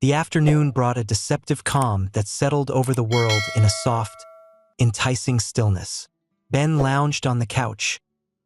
The afternoon brought a deceptive calm that settled over the world in a soft, enticing stillness. Ben lounged on the couch,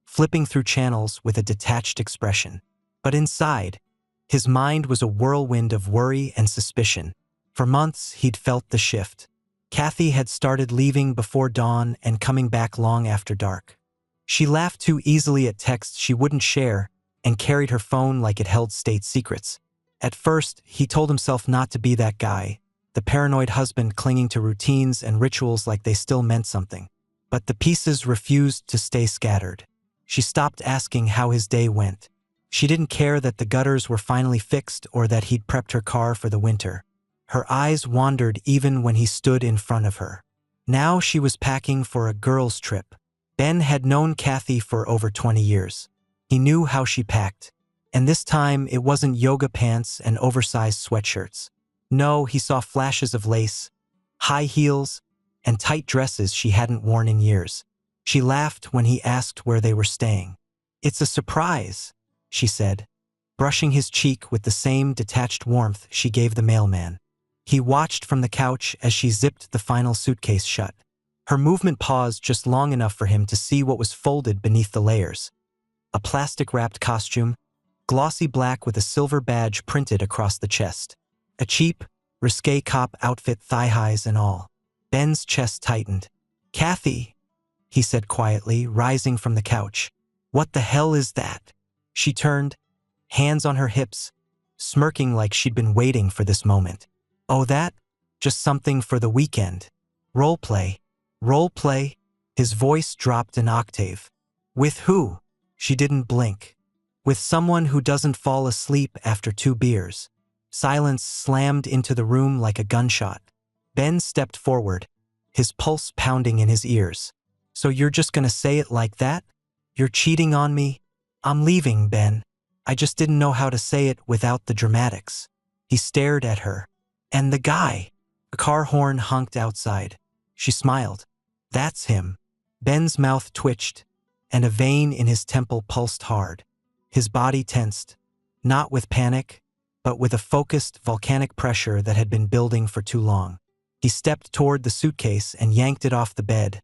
flipping through channels with a detached expression. But inside, his mind was a whirlwind of worry and suspicion. For months, he'd felt the shift. Kathy had started leaving before dawn and coming back long after dark. She laughed too easily at texts she wouldn't share and carried her phone like it held state secrets. At first, he told himself not to be that guy, the paranoid husband clinging to routines and rituals like they still meant something. But the pieces refused to stay scattered. She stopped asking how his day went. She didn't care that the gutters were finally fixed or that he'd prepped her car for the winter. Her eyes wandered even when he stood in front of her. Now she was packing for a girls' trip. Ben had known Kathy for over 20 years. He knew how she packed. And this time, it wasn't yoga pants and oversized sweatshirts. No, he saw flashes of lace, high heels, and tight dresses she hadn't worn in years. She laughed when he asked where they were staying. "It's a surprise," she said, brushing his cheek with the same detached warmth she gave the mailman. He watched from the couch as she zipped the final suitcase shut. Her movement paused just long enough for him to see what was folded beneath the layers. A plastic-wrapped costume, glossy black with a silver badge printed across the chest. A cheap, risque cop outfit, thigh-highs and all. Ben's chest tightened. "Kathy," he said quietly, rising from the couch. "What the hell is that?" She turned, hands on her hips, smirking like she'd been waiting for this moment. "Oh, that? Just something for the weekend. Role play." "Role play?" His voice dropped an octave. "With who?" She didn't blink. "With someone who doesn't fall asleep after 2 beers. Silence slammed into the room like a gunshot. Ben stepped forward, his pulse pounding in his ears. "So you're just gonna say it like that? You're cheating on me?" "I'm leaving, Ben. I just didn't know how to say it without the dramatics." He stared at her. "And the guy?" A car horn honked outside. She smiled. "That's him." Ben's mouth twitched, and a vein in his temple pulsed hard. His body tensed, not with panic, but with a focused, volcanic pressure that had been building for too long. He stepped toward the suitcase and yanked it off the bed,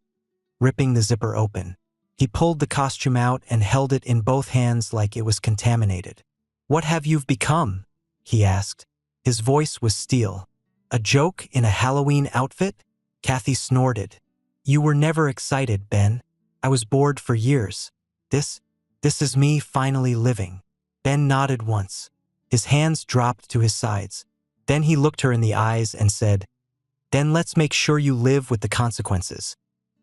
ripping the zipper open. He pulled the costume out and held it in both hands like it was contaminated. "What have you become?" he asked. His voice was steel. "A joke in a Halloween outfit?" Kathy snorted. "You were never excited, Ben. I was bored for years. This is me finally living." Ben nodded once. His hands dropped to his sides. Then he looked her in the eyes and said, "Then let's make sure you live with the consequences."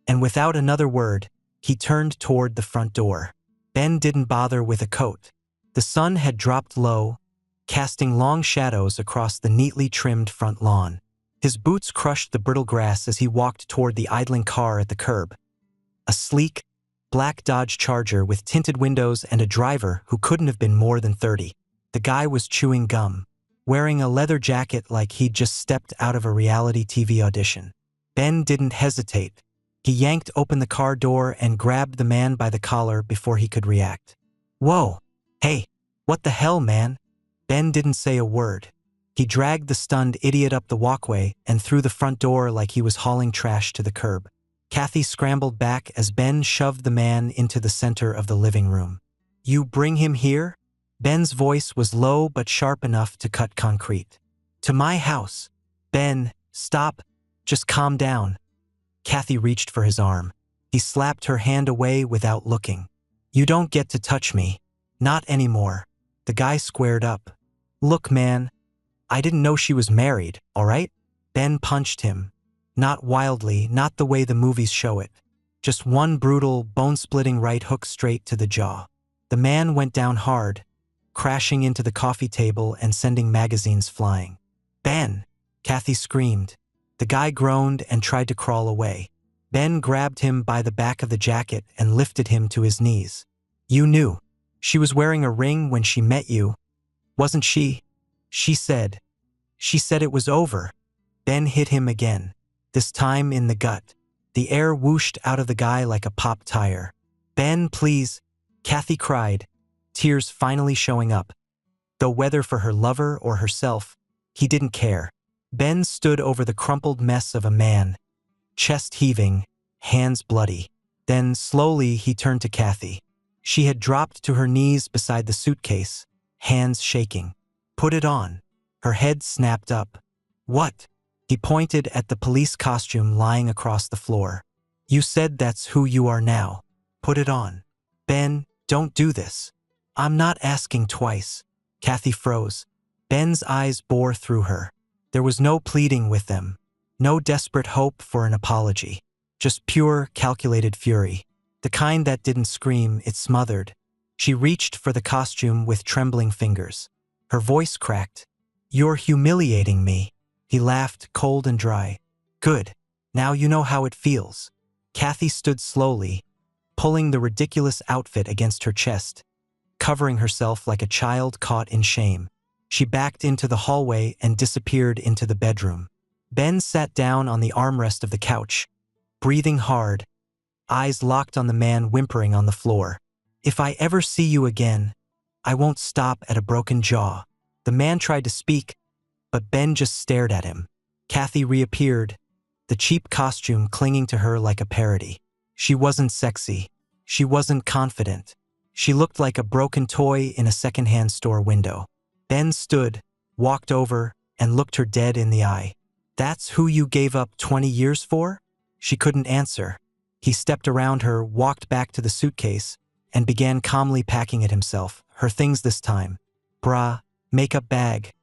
And without another word, he turned toward the front door. Ben didn't bother with a coat. The sun had dropped low, casting long shadows across the neatly trimmed front lawn. His boots crushed the brittle grass as he walked toward the idling car at the curb. A sleek, black Dodge Charger with tinted windows and a driver who couldn't have been more than 30. The guy was chewing gum, wearing a leather jacket like he'd just stepped out of a reality TV audition. Ben didn't hesitate. He yanked open the car door and grabbed the man by the collar before he could react. "Whoa! Hey, what the hell, man?" Ben didn't say a word. He dragged the stunned idiot up the walkway and through the front door like he was hauling trash to the curb. Kathy scrambled back as Ben shoved the man into the center of the living room. "You bring him here?" Ben's voice was low but sharp enough to cut concrete. "To my house." "Ben, stop. Just calm down." Kathy reached for his arm. He slapped her hand away without looking. "You don't get to touch me. Not anymore." The guy squared up. "Look, man, I didn't know she was married, all right?" Ben punched him. Not wildly, not the way the movies show it. Just one brutal, bone-splitting right hook straight to the jaw. The man went down hard, crashing into the coffee table and sending magazines flying. "Ben!" Kathy screamed. The guy groaned and tried to crawl away. Ben grabbed him by the back of the jacket and lifted him to his knees. "You knew. She was wearing a ring when she met you, wasn't she?" She said it was over." Ben hit him again, this time in the gut. The air whooshed out of the guy like a popped tire. "Ben, please," Kathy cried, tears finally showing up. Though whether for her lover or herself, He didn't care. Ben stood over the crumpled mess of a man, chest heaving, hands bloody. Then, slowly, he turned to Kathy. She had dropped to her knees beside the suitcase, hands shaking. "Put it on." Her head snapped up. "What?" He pointed at the police costume lying across the floor. "You said that's who you are now. Put it on." "Ben, don't do this." "I'm not asking twice." Kathy froze. Ben's eyes bore through her. There was no pleading with them, no desperate hope for an apology, just pure, calculated fury. The kind that didn't scream, it smothered. She reached for the costume with trembling fingers. Her voice cracked. "You're humiliating me." He laughed, cold and dry. "Good. Now you know how it feels." Kathy stood slowly, pulling the ridiculous outfit against her chest, covering herself like a child caught in shame. She backed into the hallway and disappeared into the bedroom. Ben sat down on the armrest of the couch, breathing hard, eyes locked on the man whimpering on the floor. "If I ever see you again, I won't stop at a broken jaw." The man tried to speak, but Ben just stared at him. Kathy reappeared, the cheap costume clinging to her like a parody. She wasn't sexy. She wasn't confident. She looked like a broken toy in a secondhand store window. Ben stood, walked over, and looked her dead in the eye. "That's who you gave up 20 years for?" She couldn't answer. He stepped around her, walked back to the suitcase, and began calmly packing it himself, her things this time. Bra, makeup bag,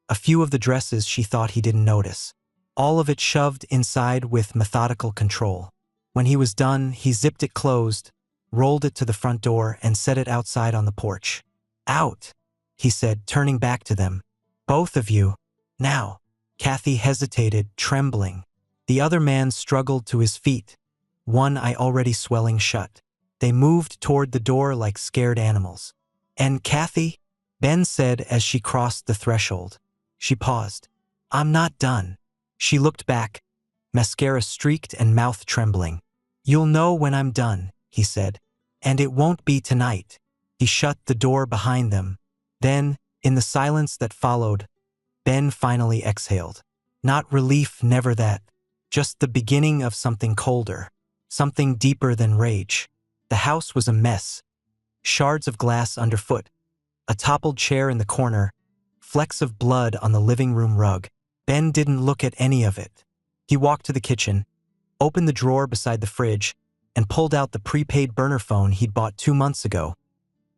a few of the dresses she thought he didn't notice. All of it shoved inside with methodical control. When he was done, he zipped it closed, rolled it to the front door, and set it outside on the porch. "Out," he said, turning back to them. "Both of you. Now." Kathy hesitated, trembling. The other man struggled to his feet, one eye already swelling shut. They moved toward the door like scared animals. "And Kathy?" Ben said as she crossed the threshold. She paused. "I'm not done." She looked back, mascara streaked and mouth trembling. "You'll know when I'm done," he said. "And it won't be tonight." He shut the door behind them. Then, in the silence that followed, Ben finally exhaled. Not relief, never that. Just the beginning of something colder, something deeper than rage. The house was a mess. Shards of glass underfoot, a toppled chair in the corner, flecks of blood on the living room rug. Ben didn't look at any of it. He walked to the kitchen, opened the drawer beside the fridge, and pulled out the prepaid burner phone he'd bought 2 months ago,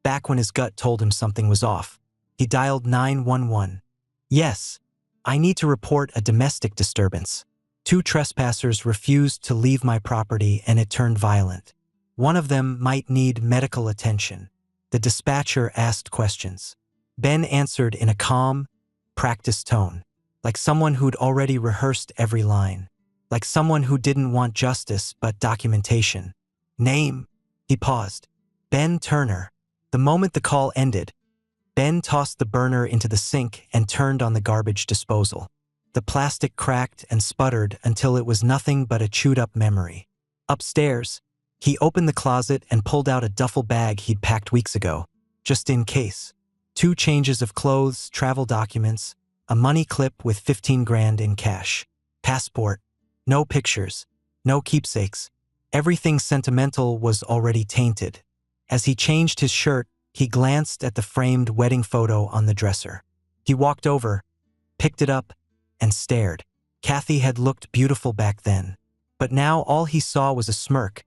back when his gut told him something was off. He dialed 911. "Yes, I need to report a domestic disturbance. 2 trespassers refused to leave my property and it turned violent. One of them might need medical attention." The dispatcher asked questions. Ben answered in a calm, practiced tone, like someone who'd already rehearsed every line, like someone who didn't want justice but documentation. "Name?" He paused. "Ben Turner." The moment the call ended, Ben tossed the burner into the sink and turned on the garbage disposal. The plastic cracked and sputtered until it was nothing but a chewed-up memory. Upstairs, he opened the closet and pulled out a duffel bag he'd packed weeks ago, just in case. 2 changes of clothes, travel documents, a money clip with 15 grand in cash. Passport. No pictures. No keepsakes. Everything sentimental was already tainted. As he changed his shirt, he glanced at the framed wedding photo on the dresser. He walked over, picked it up, and stared. Kathy had looked beautiful back then, but now all he saw was a smirk,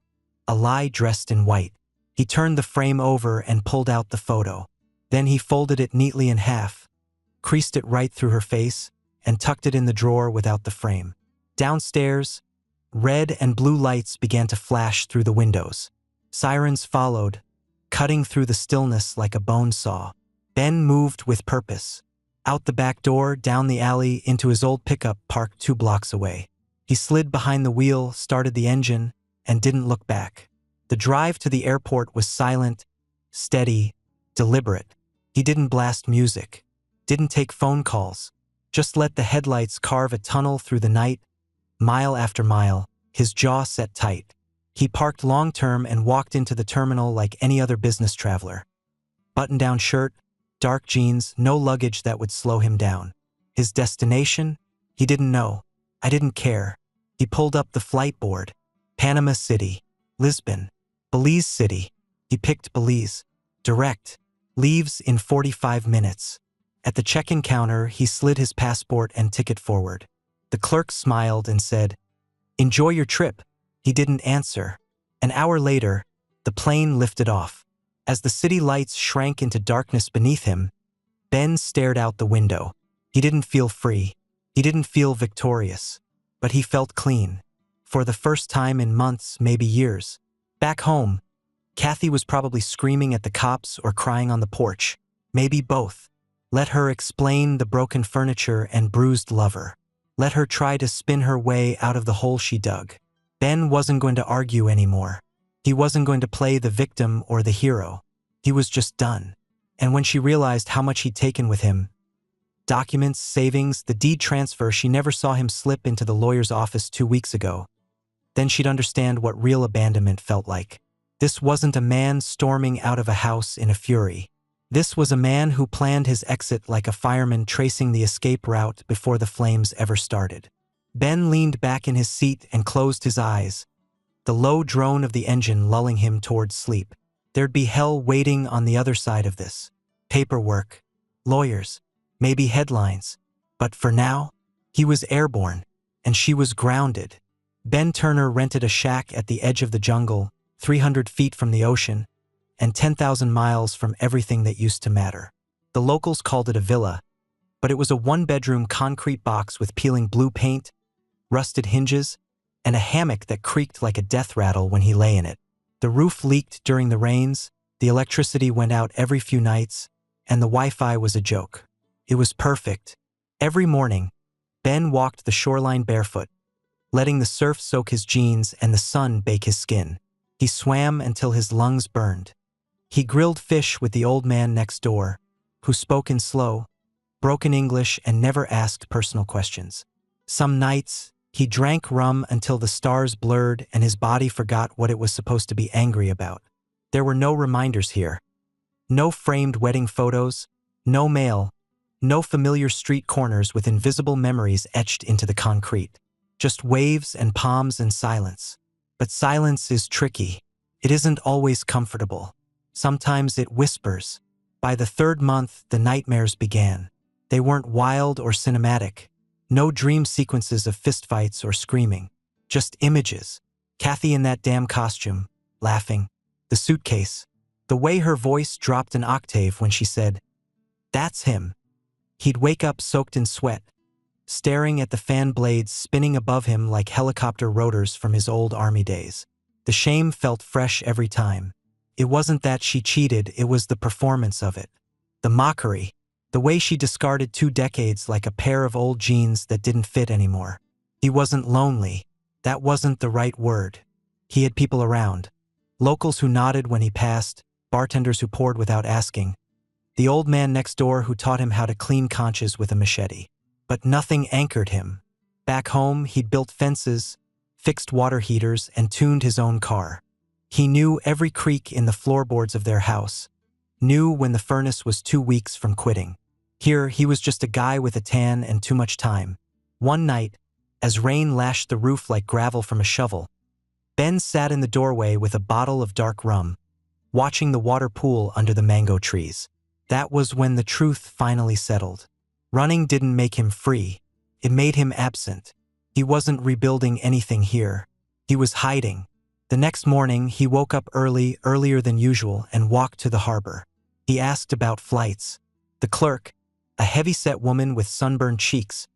a lie dressed in white. He turned the frame over and pulled out the photo. Then he folded it neatly in half, creased it right through her face, and tucked it in the drawer without the frame. Downstairs, red and blue lights began to flash through the windows. Sirens followed, cutting through the stillness like a bone saw. Ben moved with purpose. Out the back door, down the alley, into his old pickup parked 2 blocks away. He slid behind the wheel, started the engine, and didn't look back. The drive to the airport was silent, steady, deliberate. He didn't blast music, didn't take phone calls, just let the headlights carve a tunnel through the night, mile after mile, his jaw set tight. He parked long-term and walked into the terminal like any other business traveler. Button-down shirt, dark jeans, no luggage that would slow him down. His destination? He didn't know. I didn't care. He pulled up the flight board. Panama City. Lisbon. Belize City. He picked Belize. Direct. Leaves in 45 minutes. At the check-in counter, he slid his passport and ticket forward. The clerk smiled and said, "Enjoy your trip." He didn't answer. An hour later, the plane lifted off. As the city lights shrank into darkness beneath him, Ben stared out the window. He didn't feel free. He didn't feel victorious. But he felt clean. For the first time in months, maybe years. Back home, Kathy was probably screaming at the cops or crying on the porch. Maybe both. Let her explain the broken furniture and bruised lover. Let her try to spin her way out of the hole she dug. Ben wasn't going to argue anymore. He wasn't going to play the victim or the hero. He was just done. And when she realized how much he'd taken with him, documents, savings, the deed transfer, she never saw him slip into the lawyer's office 2 weeks ago. Then she'd understand what real abandonment felt like. This wasn't a man storming out of a house in a fury. This was a man who planned his exit like a fireman tracing the escape route before the flames ever started. Ben leaned back in his seat and closed his eyes, the low drone of the engine lulling him towards sleep. There'd be hell waiting on the other side of this. Paperwork, lawyers, maybe headlines. But for now, he was airborne, and she was grounded. Ben Turner rented a shack at the edge of the jungle, 300 feet from the ocean, and 10,000 miles from everything that used to matter. The locals called it a villa, but it was a one-bedroom concrete box with peeling blue paint, rusted hinges, and a hammock that creaked like a death rattle when he lay in it. The roof leaked during the rains, the electricity went out every few nights, and the Wi-Fi was a joke. It was perfect. Every morning, Ben walked the shoreline barefoot, letting the surf soak his jeans and the sun bake his skin. He swam until his lungs burned. He grilled fish with the old man next door, who spoke in slow, broken English and never asked personal questions. Some nights, he drank rum until the stars blurred and his body forgot what it was supposed to be angry about. There were no reminders here. No framed wedding photos, no mail, no familiar street corners with invisible memories etched into the concrete. Just waves and palms and silence. But silence is tricky. It isn't always comfortable. Sometimes it whispers. By the third month, the nightmares began. They weren't wild or cinematic. No dream sequences of fistfights or screaming. Just images. Kathy in that damn costume, laughing. The suitcase. The way her voice dropped an octave when she said, "That's him." He'd wake up soaked in sweat, staring at the fan blades spinning above him like helicopter rotors from his old army days. The shame felt fresh every time. It wasn't that she cheated, it was the performance of it. The mockery. The way she discarded 2 decades like a pair of old jeans that didn't fit anymore. He wasn't lonely. That wasn't the right word. He had people around. Locals who nodded when he passed, bartenders who poured without asking, the old man next door who taught him how to clean conches with a machete. But nothing anchored him. Back home, he'd built fences, fixed water heaters, and tuned his own car. He knew every creak in the floorboards of their house, knew when the furnace was 2 weeks from quitting. Here, he was just a guy with a tan and too much time. One night, as rain lashed the roof like gravel from a shovel, Ben sat in the doorway with a bottle of dark rum, watching the water pool under the mango trees. That was when the truth finally settled. Running didn't make him free. It made him absent. He wasn't rebuilding anything here. He was hiding. The next morning, he woke up early, earlier than usual, and walked to the harbor. He asked about flights. The clerk, a heavy-set woman with sunburned cheeks,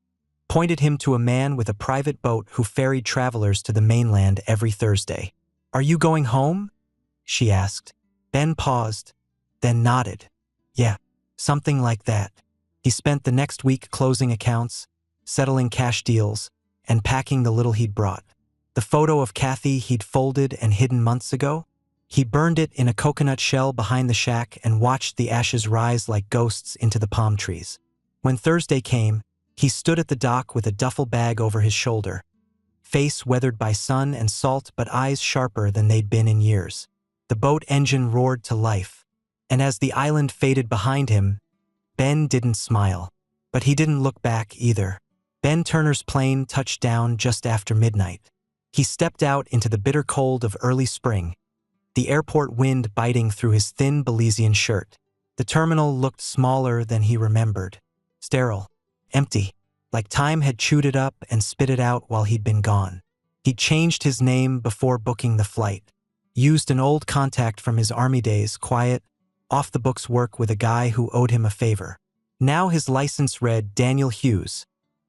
pointed him to a man with a private boat who ferried travelers to the mainland every Thursday. "Are you going home?" she asked. Ben paused, then nodded. "Yeah, something like that." He spent the next week closing accounts, settling cash deals, and packing the little he'd brought. The photo of Kathy he'd folded and hidden months ago? He burned it in a coconut shell behind the shack and watched the ashes rise like ghosts into the palm trees. When Thursday came, he stood at the dock with a duffel bag over his shoulder, face weathered by sun and salt but eyes sharper than they'd been in years. The boat engine roared to life, and as the island faded behind him, Ben didn't smile. But he didn't look back either. Ben Turner's plane touched down just after midnight. He stepped out into the bitter cold of early spring, the airport wind biting through his thin Belizean shirt. The terminal looked smaller than he remembered. Sterile. Empty. Like time had chewed it up and spit it out while he'd been gone. He'd changed his name before booking the flight. Used an old contact from his army days, quiet, off-the-books work with a guy who owed him a favor. Now his license read Daniel Hughes,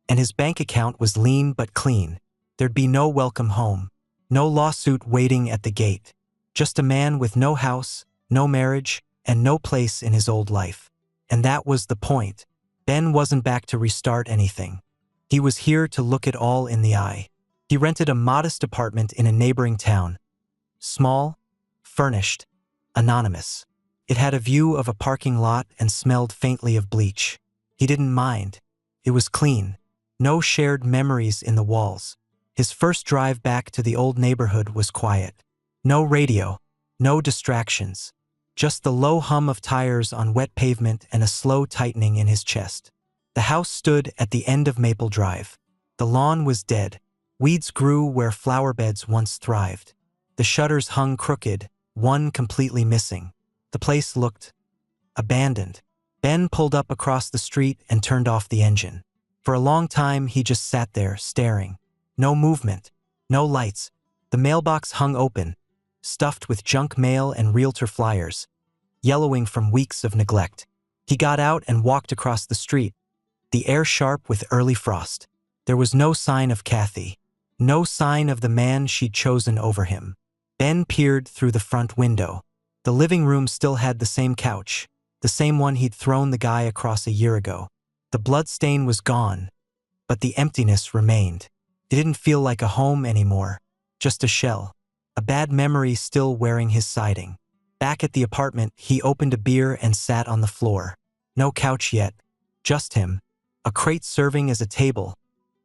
and his bank account was lean but clean. There'd be no welcome home, no lawsuit waiting at the gate. Just a man with no house, no marriage, and no place in his old life. And that was the point. Ben wasn't back to restart anything. He was here to look it all in the eye. He rented a modest apartment in a neighboring town. Small, furnished, anonymous. It had a view of a parking lot and smelled faintly of bleach. He didn't mind. It was clean. No shared memories in the walls. His first drive back to the old neighborhood was quiet. No radio, no distractions. Just the low hum of tires on wet pavement and a slow tightening in his chest. The house stood at the end of Maple Drive. The lawn was dead. Weeds grew where flower beds once thrived. The shutters hung crooked, one completely missing. The place looked abandoned. Ben pulled up across the street and turned off the engine. For a long time, he just sat there, staring. No movement, no lights. The mailbox hung open, stuffed with junk mail and realtor flyers, yellowing from weeks of neglect. He got out and walked across the street, the air sharp with early frost. There was no sign of Kathy, no sign of the man she'd chosen over him. Ben peered through the front window. The living room still had the same couch, the same one he'd thrown the guy across a year ago. The blood stain was gone, but the emptiness remained. It didn't feel like a home anymore, just a shell, a bad memory still wearing his siding. Back at the apartment, he opened a beer and sat on the floor. No couch yet, just him, a crate serving as a table,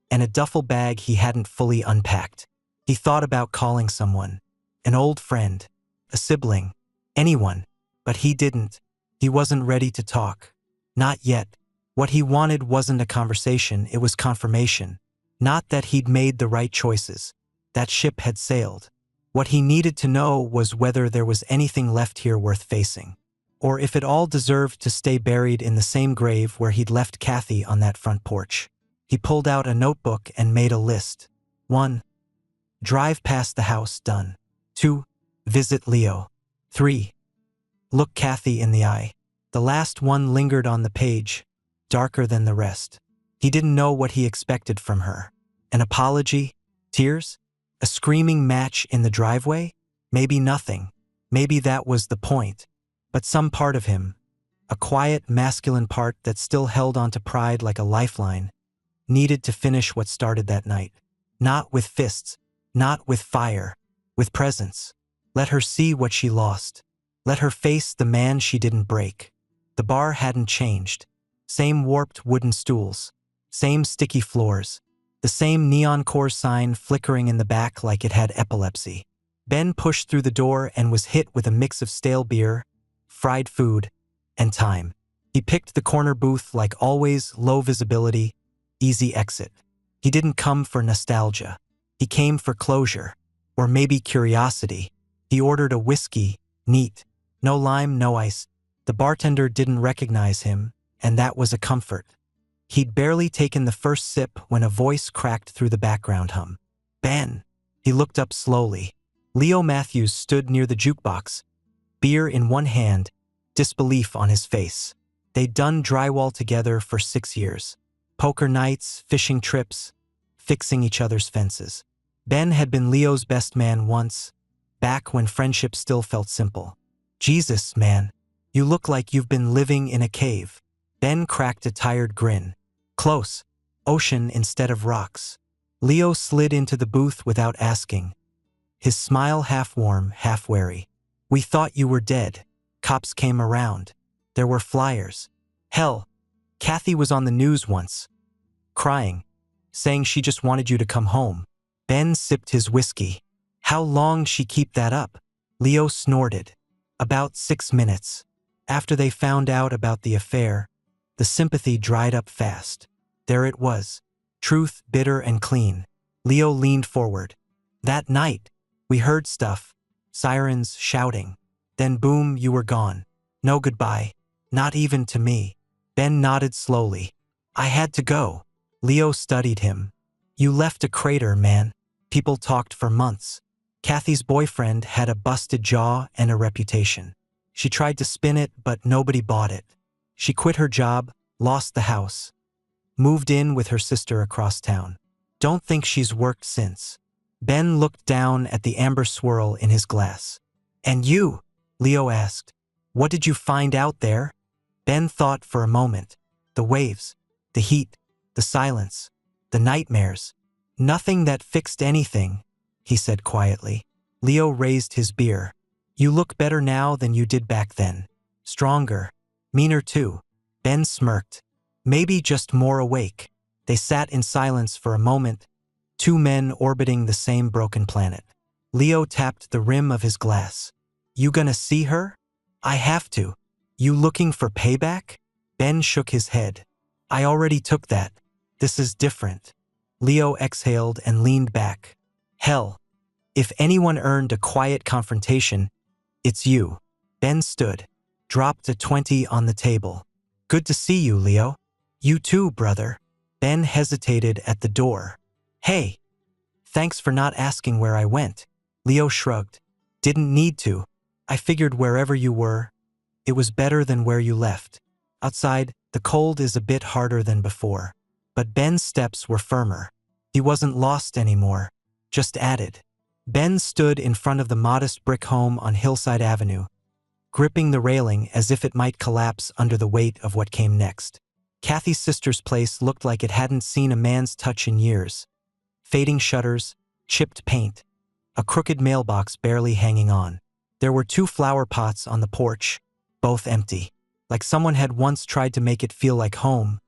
and a duffel bag he hadn't fully unpacked. He thought about calling someone, an old friend, a sibling, anyone, but he didn't. He wasn't ready to talk. Not yet. What he wanted wasn't a conversation, it was confirmation. Not that he'd made the right choices. That ship had sailed. What he needed to know was whether there was anything left here worth facing, or if it all deserved to stay buried in the same grave where he'd left Kathy on that front porch. He pulled out a notebook and made a list. 1. Drive past the house, done. 2. Visit Leo. 3. Look Kathy in the eye. The last one lingered on the page, darker than the rest. He didn't know what he expected from her. An apology? Tears? A screaming match in the driveway? Maybe nothing. Maybe that was the point. But some part of him, a quiet, masculine part that still held onto pride like a lifeline, needed to finish what started that night. Not with fists, not with fire, with presence. Let her see what she lost. Let her face the man she didn't break. The bar hadn't changed. Same warped wooden stools. Same sticky floors. The same neon core sign flickering in the back like it had epilepsy. Ben pushed through the door and was hit with a mix of stale beer, fried food, and time. He picked the corner booth like always, low visibility, easy exit. He didn't come for nostalgia. He came for closure, or maybe curiosity. He ordered a whiskey, neat, no lime, no ice. The bartender didn't recognize him, and that was a comfort. He'd barely taken the first sip when a voice cracked through the background hum. Ben. He looked up slowly. Leo Matthews stood near the jukebox, beer in one hand, disbelief on his face. They'd done drywall together for 6 years. Poker nights, fishing trips, fixing each other's fences. Ben had been Leo's best man once, back when friendship still felt simple. Jesus, man, you look like you've been living in a cave. Ben cracked a tired grin. Close. Ocean instead of rocks. Leo slid into the booth without asking. His smile half warm, half wary. We thought you were dead. Cops came around. There were flyers. Hell, Kathy was on the news once. Crying. Saying she just wanted you to come home. Ben sipped his whiskey. How long she keep that up? Leo snorted. About 6 minutes. After they found out about the affair, The sympathy dried up fast. There it was. Truth, bitter and clean. Leo leaned forward. That night, we heard stuff. Sirens, shouting. Then boom, you were gone. No goodbye. Not even to me. Ben nodded slowly. I had to go. Leo studied him. You left a crater, man. People talked for months. Kathy's boyfriend had a busted jaw and a reputation. She tried to spin it, but nobody bought it. She quit her job, lost the house. Moved in with her sister across town. Don't think she's worked since. Ben looked down at the amber swirl in his glass. And you? Leo asked. What did you find out there? Ben thought for a moment. The waves, the heat, the silence, the nightmares. Nothing that fixed anything, he said quietly. Leo raised his beer. You look better now than you did back then. Stronger. Meaner too. Ben smirked. Maybe just more awake. They sat in silence for a moment, two men orbiting the same broken planet. Leo tapped the rim of his glass. You gonna see her? I have to. You looking for payback? Ben shook his head. I already took that. This is different. Leo exhaled and leaned back. Hell, if anyone earned a quiet confrontation, it's you. Ben stood, dropped a 20 on the table. Good to see you, Leo. You too, brother. Ben hesitated at the door. Hey, thanks for not asking where I went. Leo shrugged. Didn't need to. I figured wherever you were, it was better than where you left. Outside, the cold is a bit harder than before. But Ben's steps were firmer. He wasn't lost anymore, just added. Ben stood in front of the modest brick home on Hillside Avenue, gripping the railing as if it might collapse under the weight of what came next. Kathy's sister's place looked like it hadn't seen a man's touch in years. Fading shutters, chipped paint, a crooked mailbox barely hanging on. There were 2 flower pots on the porch, both empty, like someone had once tried to make it feel like home,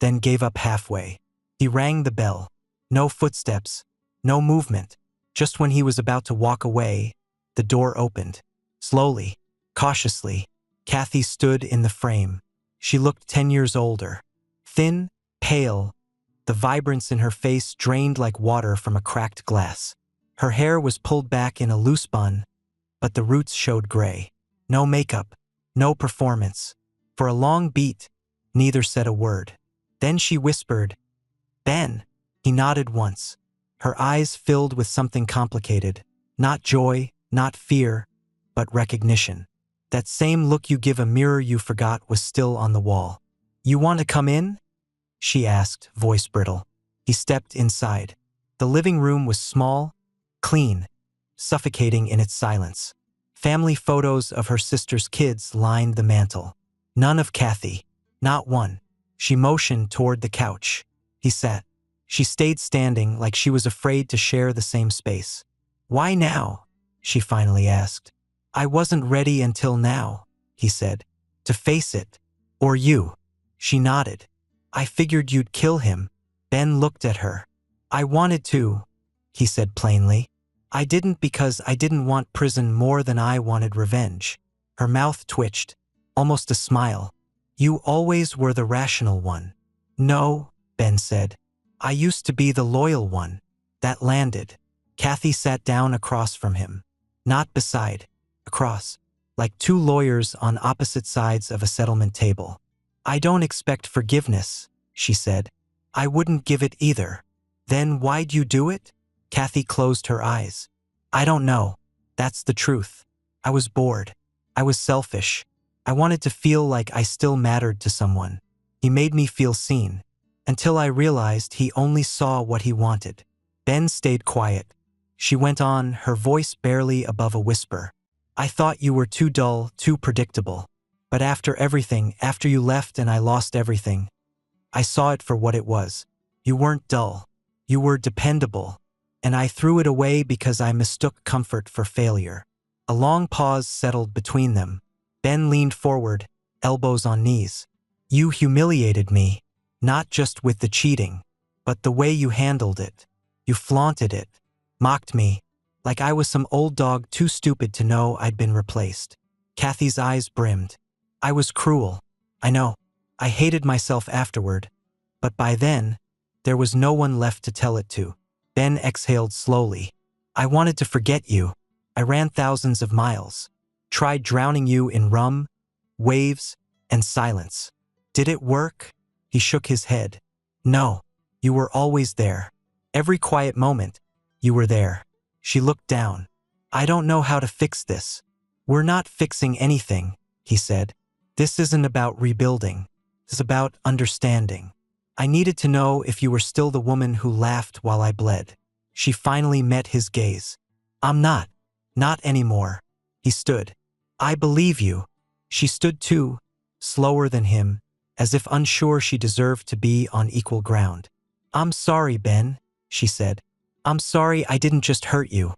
then gave up halfway. He rang the bell. No footsteps, no movement. Just when he was about to walk away, the door opened. Slowly, cautiously, Kathy stood in the frame. She looked 10 years older. Thin, pale, the vibrance in her face drained like water from a cracked glass. Her hair was pulled back in a loose bun, but the roots showed gray. No makeup, no performance. For a long beat, neither said a word. Then she whispered, Ben. He nodded once. Her eyes filled with something complicated. Not joy, not fear, but recognition. That same look you give a mirror you forgot was still on the wall. You want to come in? She asked, voice brittle. He stepped inside. The living room was small, clean, suffocating in its silence. Family photos of her sister's kids lined the mantel. None of Kathy. Not one. She motioned toward the couch. He sat. She stayed standing like she was afraid to share the same space. Why now? She finally asked. I wasn't ready until now, he said. To face it. Or you. She nodded. I figured you'd kill him. Ben looked at her. I wanted to, he said plainly. I didn't because I didn't want prison more than I wanted revenge. Her mouth twitched, almost a smile. You always were the rational one. No, Ben said. I used to be the loyal one. That landed. Kathy sat down across from him. Not beside. Across. Like 2 lawyers on opposite sides of a settlement table. I don't expect forgiveness, she said. I wouldn't give it either. Then why'd you do it? Kathy closed her eyes. I don't know. That's the truth. I was bored. I was selfish. I wanted to feel like I still mattered to someone. He made me feel seen. Until I realized he only saw what he wanted. Ben stayed quiet. She went on, her voice barely above a whisper. I thought you were too dull, too predictable. But after everything, after you left and I lost everything, I saw it for what it was. You weren't dull. You were dependable. And I threw it away because I mistook comfort for failure. A long pause settled between them. Ben leaned forward, elbows on knees. You humiliated me. Not just with the cheating, but the way you handled it. You flaunted it, mocked me, like I was some old dog too stupid to know I'd been replaced. Kathy's eyes brimmed. I was cruel. I know. I hated myself afterward, but by then, there was no one left to tell it to. Ben exhaled slowly. I wanted to forget you. I ran thousands of miles. Tried drowning you in rum, waves, and silence. Did it work? He shook his head. No, you were always there. Every quiet moment, you were there. She looked down. I don't know how to fix this. We're not fixing anything, he said. This isn't about rebuilding. It's about understanding. I needed to know if you were still the woman who laughed while I bled. She finally met his gaze. I'm not. Not anymore. He stood. I believe you. She stood too, slower than him, as if unsure she deserved to be on equal ground. I'm sorry, Ben, she said. I'm sorry I didn't just hurt you.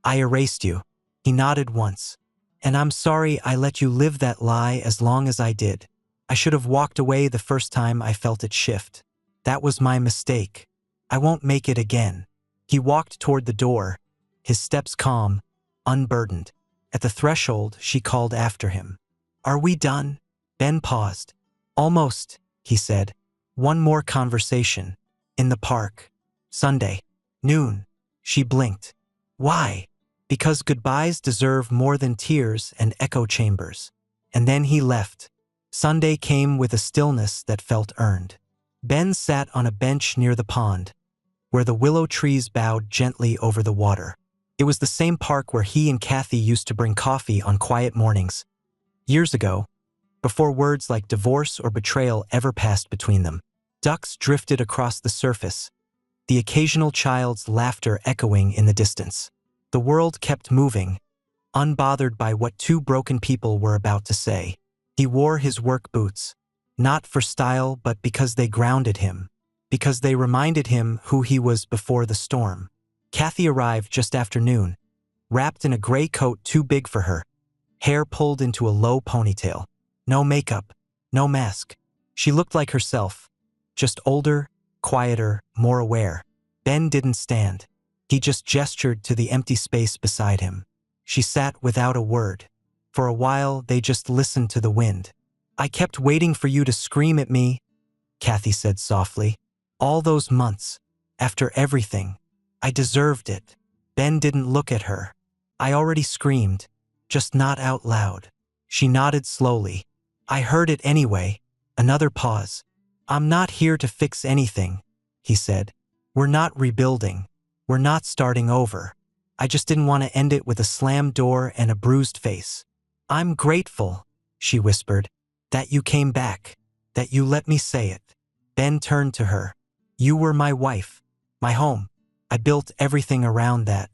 I erased you. He nodded once. And I'm sorry I let you live that lie as long as I did. I should have walked away the first time I felt it shift. That was my mistake. I won't make it again. He walked toward the door, his steps calm, unburdened. At the threshold, she called after him. Are we done? Ben paused. Almost, he said. One more conversation. In the park. Sunday. Noon. She blinked. Why? Because goodbyes deserve more than tears and echo chambers. And then he left. Sunday came with a stillness that felt earned. Ben sat on a bench near the pond, where the willow trees bowed gently over the water. It was the same park where he and Kathy used to bring coffee on quiet mornings. Years ago, before words like divorce or betrayal ever passed between them. Ducks drifted across the surface, the occasional child's laughter echoing in the distance. The world kept moving, unbothered by what two broken people were about to say. He wore his work boots, not for style but because they grounded him, because they reminded him who he was before the storm. Kathy arrived just after noon, wrapped in a gray coat too big for her, hair pulled into a low ponytail. No makeup, no mask. She looked like herself, just older, quieter, more aware. Ben didn't stand. He just gestured to the empty space beside him. She sat without a word. For a while, they just listened to the wind. I kept waiting for you to scream at me, Kathy said softly. All those months, after everything, I deserved it. Ben didn't look at her. I already screamed, just not out loud. She nodded slowly. I heard it anyway. Another pause. I'm not here to fix anything, he said. We're not rebuilding. We're not starting over. I just didn't want to end it with a slammed door and a bruised face. I'm grateful, she whispered, that you came back, that you let me say it. Ben turned to her. You were my wife, my home. I built everything around that,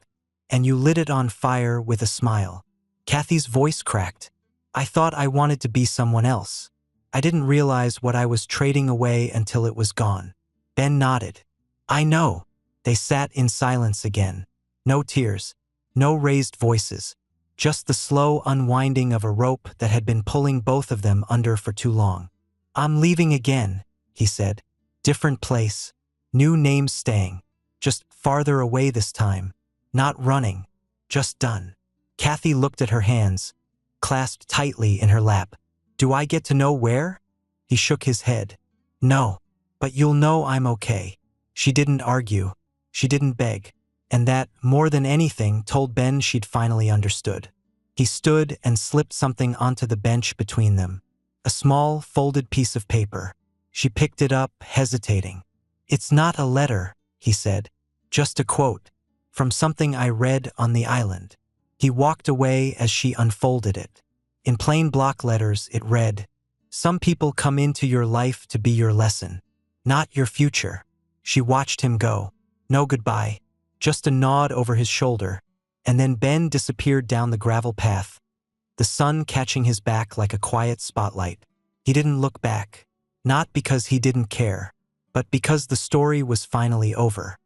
and you lit it on fire with a smile. Kathy's voice cracked. I thought I wanted to be someone else. I didn't realize what I was trading away until it was gone. Ben nodded. I know. They sat in silence again. No tears, no raised voices, just the slow unwinding of a rope that had been pulling both of them under for too long. I'm leaving again, he said. Different place, new names staying, just farther away this time. Not running, just done. Kathy looked at her hands, clasped tightly in her lap. Do I get to know where? He shook his head. No, but you'll know I'm okay. She didn't argue. She didn't beg. And that, more than anything, told Ben she'd finally understood. He stood and slipped something onto the bench between them. A small, folded piece of paper. She picked it up, hesitating. It's not a letter, he said. Just a quote. From something I read on the island. He walked away as she unfolded it. In plain block letters, it read, Some people come into your life to be your lesson, not your future. She watched him go. No goodbye, just a nod over his shoulder, and then Ben disappeared down the gravel path, the sun catching his back like a quiet spotlight. He didn't look back, not because he didn't care, but because the story was finally over.